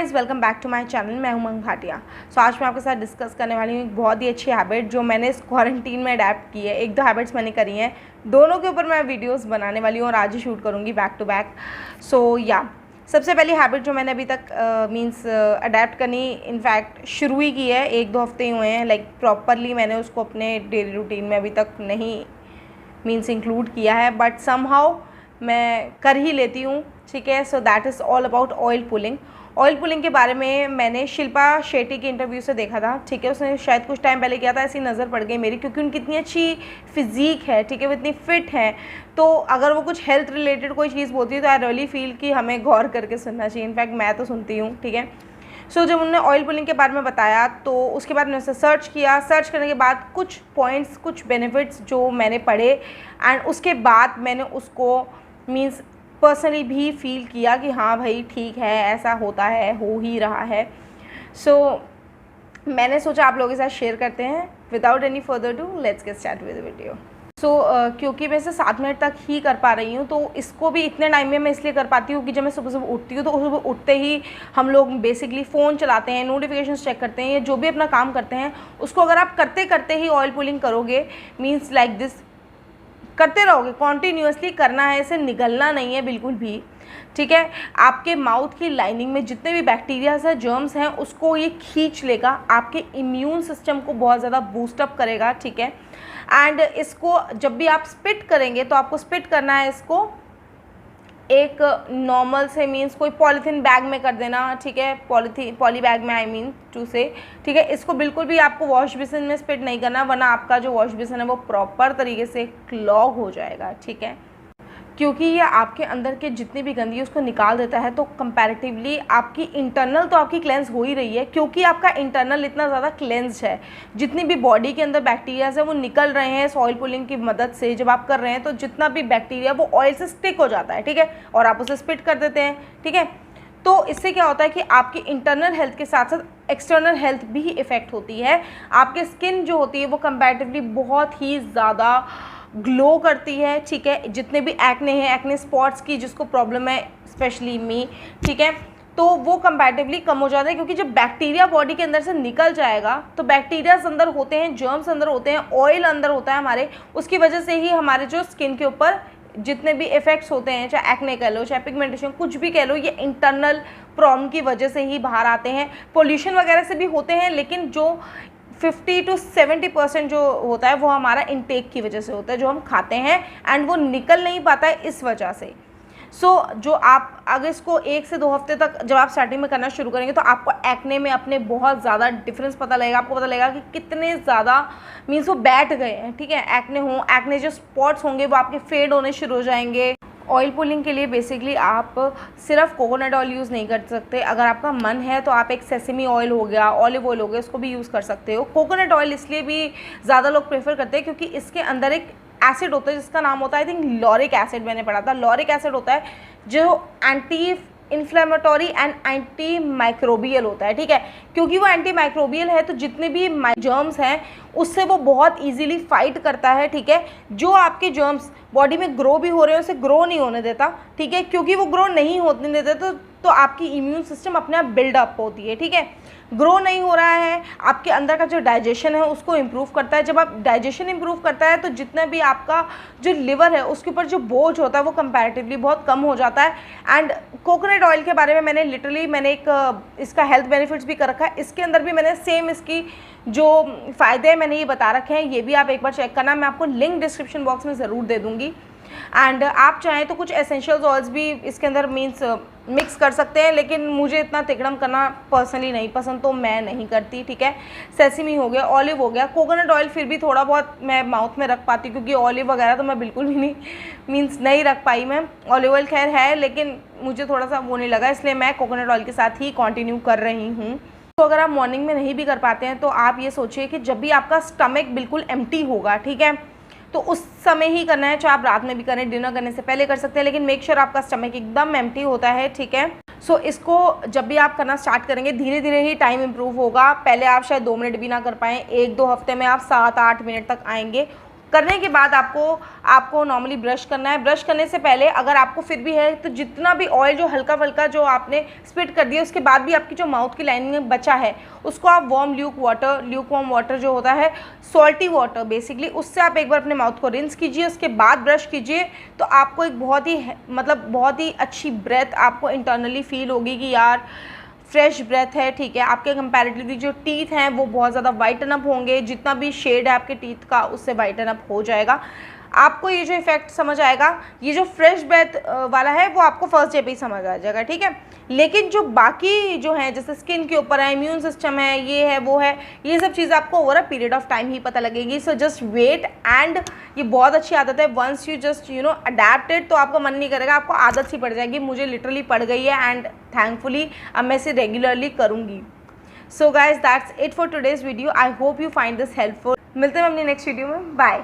Guys, welcome back to my channel. मैं हूं उमंग भाटिया। आज मैं आपके साथ डिस्कस करने वाली हूँ एक बहुत ही अच्छी हैबिट जो मैंने इस क्वारंटीन में अडेप्ट की है। एक दो हैबिट्स मैंने करी हैं, दोनों के ऊपर मैं वीडियोस बनाने वाली हूँ और आज ही शूट करूँगी बैक टू बैक। सबसे पहली हैबिट जो मैंने अभी तक अडेप्ट करनी इनफैक्ट शुरू ही की है, एक दो हफ्ते ही हुए हैं। लाइक प्रॉपरली मैंने उसको अपने डेली रूटीन में अभी तक नहीं इंक्लूड किया है, बट समहाउ मैं कर ही लेती हूँ, ठीक है। So that is all about oil pulling. Oil pulling के बारे में मैंने शिल्पा शेट्टी के इंटरव्यू से देखा था, ठीक है। उसने शायद कुछ टाइम पहले किया था, ऐसी नज़र पड़ गई मेरी, क्योंकि उनकी इतनी अच्छी फिज़ीक है, ठीक है, वो इतनी फिट है। तो अगर वो कुछ हेल्थ रिलेटेड कोई चीज़ बोलती है तो आई रियली फील कि हमें गौर करके सुनना चाहिए। इनफैक्ट मैं तो सुनती हूँ, ठीक है। सो जब उन्होंने ऑयल पुलिंग के बारे में बताया तो उसके बाद मैंने उसे सर्च किया। सर्च करने के बाद कुछ पॉइंट्स, कुछ बेनिफिट्स जो मैंने पढ़े, एंड उसके बाद मैंने उसको पर्सनली भी फील किया कि हाँ भाई ठीक है, ऐसा होता है, हो ही रहा है। मैंने सोचा आप लोगों के साथ शेयर करते हैं। Without any further do let's get start with the video. क्योंकि मैं इसे 7 मिनट तक ही कर पा रही हूँ, तो इसको भी इतने टाइम में मैं इसलिए कर पाती हूँ कि जब मैं सुबह सुबह उठती हूँ तो सुबह उठते ही हम लोग बेसिकली फ़ोन चलाते हैं, नोटिफिकेशंस चेक करते हैं, या जो भी अपना काम करते हैं उसको अगर आप करते करते ही ऑयल पुलिंग करोगे, मीन्स लाइक दिस करते रहोगे, कॉन्टीन्यूसली करना है, इसे निगलना नहीं है बिल्कुल भी, ठीक है। आपके माउथ की लाइनिंग में जितने भी बैक्टीरियाज हैं, जर्म्स हैं, उसको ये खींच लेगा, आपके इम्यून सिस्टम को बहुत ज़्यादा बूस्टअप करेगा, ठीक है। एंड इसको जब भी आप स्पिट करेंगे तो आपको स्पिट करना है इसको एक नॉर्मल से, मीन्स कोई पॉलीथीन बैग में कर देना, ठीक है, पॉली बैग में, आई मीन टू से, ठीक है। इसको बिल्कुल भी आपको वॉश बेसिन में स्पिट नहीं करना, वरना आपका जो वॉश बेसिन है वो प्रॉपर तरीके से क्लॉग हो जाएगा, ठीक है। क्योंकि ये आपके अंदर के जितनी भी गंदगी उसको निकाल देता है, तो कंपैरेटिवली आपकी इंटरनल तो आपकी क्लेंस हो ही रही है, क्योंकि आपका इंटरनल इतना ज़्यादा क्लेंस्ड है। जितनी भी बॉडी के अंदर बैक्टीरियाज है वो निकल रहे हैं इस ऑयल पुलिंग की मदद से। जब आप कर रहे हैं तो जितना भी बैक्टीरिया वो ऑयल से स्टिक हो जाता है, ठीक है, और आप उसे स्पिट कर देते हैं, ठीक है। तो इससे क्या होता है कि आपकी इंटरनल हेल्थ के साथ साथ एक्सटर्नल हेल्थ भी इफ़ेक्ट होती है। आपकी स्किन जो होती है वो कंपैरेटिवली बहुत ही ज़्यादा ग्लो करती है, ठीक है। जितने भी एक्ने हैं, एक्ने स्पॉट्स की जिसको प्रॉब्लम है, स्पेशली मी, ठीक है, तो वो कंपैरेटिवली कम हो जाता है। क्योंकि जब बैक्टीरिया बॉडी के अंदर से निकल जाएगा तो बैक्टीरियाज अंदर होते हैं, जर्म्स अंदर होते हैं, ऑयल अंदर होता है हमारे, उसकी वजह से ही हमारे जो स्किन के ऊपर जितने भी इफेक्ट्स होते हैं, चाहे एक्ने कह लो, चाहे पिगमेंटेशन, कुछ भी कह लो, ये इंटरनल प्रॉब्लम की वजह से ही बाहर आते हैं। पोल्यूशन वगैरह से भी होते हैं, लेकिन जो 50 to 70% जो होता है वो हमारा इनटेक की वजह से होता है, जो हम खाते हैं, एंड वो निकल नहीं पाता है इस वजह से। जो आप अगर इसको 1 से 2 हफ्ते तक जब आप स्टार्टिंग में करना शुरू करेंगे तो आपको एक्ने में अपने बहुत ज़्यादा डिफरेंस पता लगेगा। आपको पता लगेगा कि कितने ज़्यादा मीन्स वो बैठ गए हैं, ठीक है। एक्ने जो स्पॉट्स होंगे वो आपके फेड होने शुरू हो जाएंगे। ऑयल पुलिंग के लिए बेसिकली आप सिर्फ कोकोनट ऑयल यूज़ नहीं कर सकते। अगर आपका मन है तो आप एक सेसमी ऑयल हो गया, ऑलिव ऑयल हो गया, उसको भी यूज़ कर सकते हो। कोकोनट ऑयल इसलिए भी ज़्यादा लोग प्रेफर करते हैं क्योंकि इसके अंदर एक एसिड होता है जिसका नाम होता है, आई थिंक लॉरिक एसिड, मैंने पढ़ा था। लॉरिक एसिड होता है जो anti inflammatory and anti microbial होता है, ठीक है। क्योंकि वो एंटी माइक्रोबियल है तो जितने भी जर्म्स हैं उससे वो बहुत इजीली फाइट करता है, ठीक है। जो आपके जर्म्स बॉडी में ग्रो भी हो रहे हैं उसे ग्रो नहीं होने देता, ठीक है। क्योंकि वो ग्रो नहीं होने देता तो आपकी इम्यून सिस्टम अपने आप बिल्डअप होती है, ठीक है। ग्रो नहीं हो रहा है, आपके अंदर का जो डाइजेशन है उसको इम्प्रूव करता है। जब आप डाइजेशन इम्प्रूव करता है तो जितना भी आपका जो लिवर है उसके ऊपर जो बोझ होता है वो कंपैरेटिवली बहुत कम हो जाता है। एंड कोकोनट ऑयल के बारे में मैंने एक इसका हेल्थ बेनिफिट्स भी कर रखा है। इसके अंदर भी मैंने सेम इसकी जो फ़ायदे हैं मैंने ये बता रखे हैं, ये भी आप एक बार चेक करना, मैं आपको लिंक डिस्क्रिप्शन बॉक्स में ज़रूर दे दूँगी। एंड आप चाहें तो कुछ एसेंशियल ऑयल्स भी इसके अंदर मिक्स कर सकते हैं, लेकिन मुझे इतना तिकड़म करना पर्सनली नहीं पसंद, तो मैं नहीं करती, ठीक है। सेसमी हो गया, ऑलिव हो गया, कोकोनट ऑयल फिर भी थोड़ा बहुत मैं माउथ में रख पाती हूँ, क्योंकि ऑलिव वगैरह तो मैं बिल्कुल भी नहीं रख पाई मैं। ऑलिव ऑयल खैर है, लेकिन मुझे थोड़ा सा वो नहीं लगा, इसलिए मैं कोकोनट ऑयल के साथ ही कंटिन्यू कर रही हूँ। तो अगर आप मॉर्निंग में नहीं भी कर पाते हैं तो आप ये सोचिए कि जब भी आपका स्टमक बिल्कुल एम्प्टी होगा, ठीक है, तो उस समय ही करना है। चाहे आप रात में भी करें, डिनर करने से पहले कर सकते हैं, लेकिन मेक श्योर आपका स्टमक एकदम एम्प्टी होता है, ठीक है। इसको जब भी आप करना स्टार्ट करेंगे धीरे धीरे ही टाइम इंप्रूव होगा। पहले आप शायद 2 मिनट भी ना कर पाएँ, 1-2 हफ्ते में आप 7-8 मिनट तक आएंगे। करने के बाद आपको नॉर्मली ब्रश करना है। ब्रश करने से पहले अगर आपको फिर भी है तो जितना भी ऑयल जो हल्का फल्का जो आपने स्पिट कर दिया उसके बाद भी आपकी जो माउथ की लाइनिंग में बचा है उसको आप वार्म ल्यूक वार्म वाटर जो होता है सॉल्टी वाटर बेसिकली, उससे आप एक बार अपने माउथ को रिंस कीजिए, उसके बाद ब्रश कीजिए। तो आपको एक बहुत ही अच्छी ब्रेथ आपको इंटरनली फील होगी कि यार फ्रेश ब्रेथ है, ठीक है। आपके कंपैरेटिवली जो टीथ हैं वो बहुत ज़्यादा वाइटन अप होंगे, जितना भी शेड है आपके टीथ का उससे वाइटन अप हो जाएगा। आपको ये जो इफेक्ट समझ आएगा, ये जो फ्रेश ब्रेथ वाला है वो आपको फर्स्ट डे पे ही समझ आ जाएगा, ठीक है। लेकिन जो बाकी जो है जैसे स्किन के ऊपर है, इम्यून सिस्टम है, ये है वो है, ये सब चीज़ें आपको over a period of time ही पता लगेगी। सो जस्ट वेट एंड ये बहुत अच्छी आदत है। वंस यू जस्ट अडेप्टेड तो आपका मन नहीं करेगा, आपको आदत सी पड़ जाएगी। मुझे लिटरली पड़ गई है एंड थैंकफुली अब मैं इसे रेगुलरली करूँगी। So guys that's it for today's video. I hope you find this helpful. मिलते हैं अपनी नेक्स्ट वीडियो में। बाय।